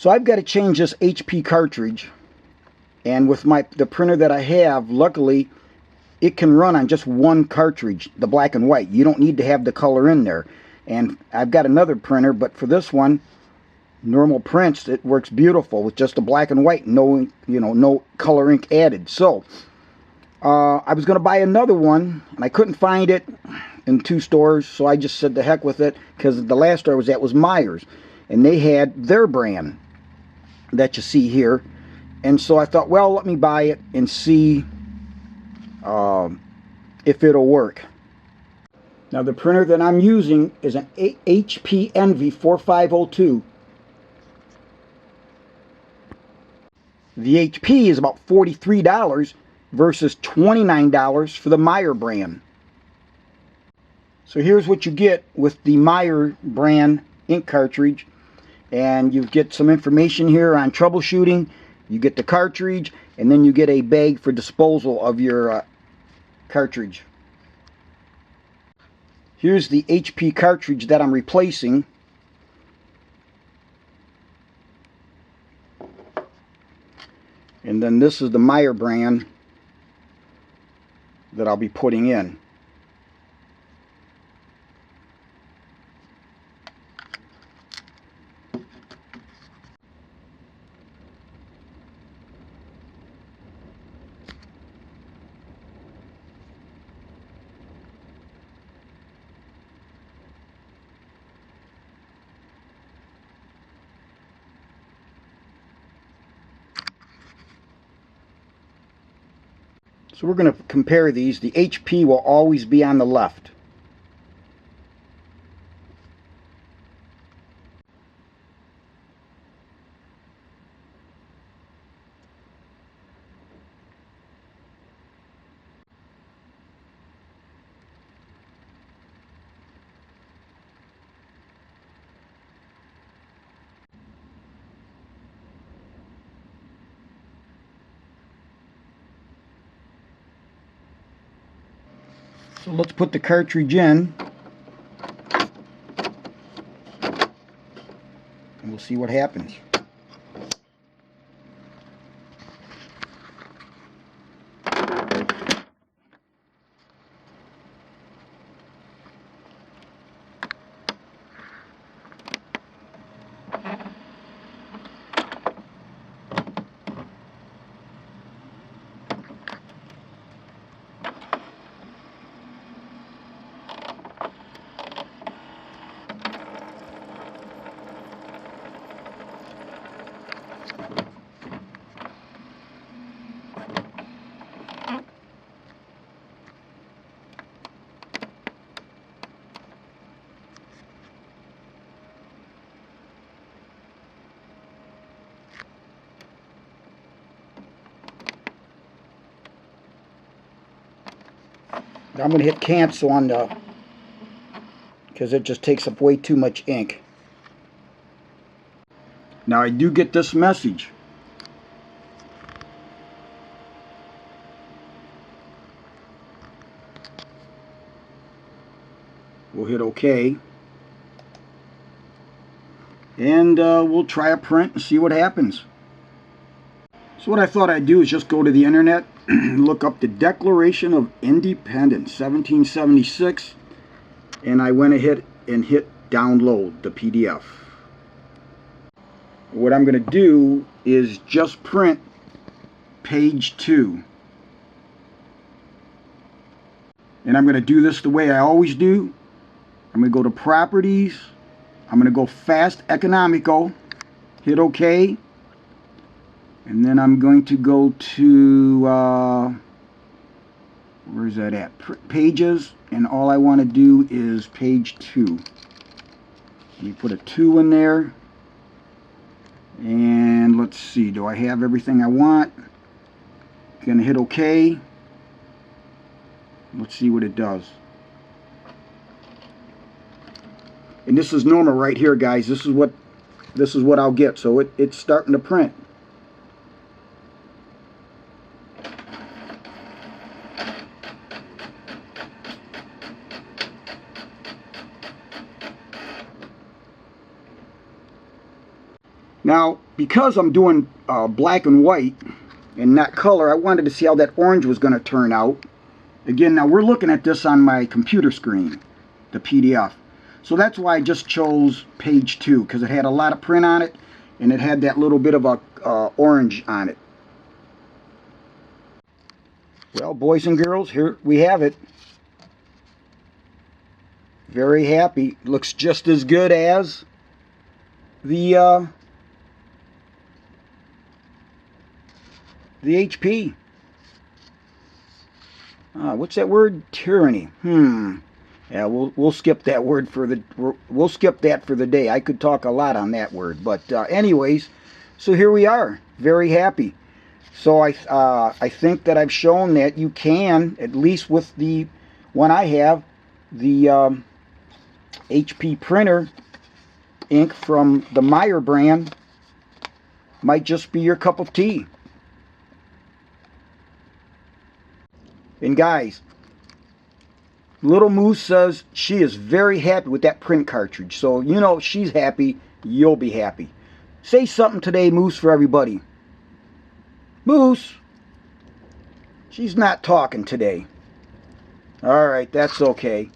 So I've got to change this HP cartridge, and with the printer that I have, luckily it can run on just one cartridge, the black and white. You don't need to have the color in there. And I've got another printer, but for this one, normal prints, it works beautiful with just the black and white, no color ink added. So I was going to buy another one, and I couldn't find it in 2 stores, so I just said the heck with it, because the last store I was at was Meijer's, and they had their brand that you see here. And so I thought, well, let me buy it and see if it'll work. Now the printer that I'm using is an HP Envy 4502. The HP is about $43 versus $29 for the Meijer brand. So here's what you get with the Meijer brand ink cartridge, and you get some information here on troubleshooting. You get the cartridge, and then you get a bag for disposal of your cartridge. Here's the HP cartridge that I'm replacing. And then this is the Meijer brand that I'll be putting in. So we're going to compare these. The HP will always be on the left. So let's put the cartridge in, and we'll see what happens. I'm going to hit cancel on the, because it just takes up way too much ink. Now I do get this message. We'll hit OK. And we'll try a print and see what happens. So what I thought I'd do is just go to the internet, look up the Declaration of Independence, 1776, and I went ahead and hit download the PDF. What I'm going to do is just print page 2. And I'm going to do this the way I always do. I'm going to go to Properties. I'm going to go Fast Economical, hit OK. And then I'm going to go to, where's that at? Pages, and all I want to do is page 2. Let me put a 2 in there. And let's see, do I have everything I want? Gonna hit OK. Let's see what it does. And this is normal right here, guys. This is what I'll get. So it's starting to print. Now, because I'm doing black and white and not color, I wanted to see how that orange was going to turn out. Again, now we're looking at this on my computer screen, the PDF. So that's why I just chose page 2, because it had a lot of print on it, and it had that little bit of a orange on it. Well, boys and girls, here we have it. Very happy. Looks just as good as the HP. What's that word? Tyranny. Yeah, we'll skip that word for the we'll skip that for the day. I could talk a lot on that word, but anyways, so here we are. Very happy. So I think that I've shown that you can, at least with the one I have, the HP printer ink from the Meijer brand, might just be your cup of tea. And guys, Little Moose says she is very happy with that print cartridge. So, you know, if she's happy, you'll be happy. Say something today, Moose, for everybody. Moose. She's not talking today. All right, that's okay.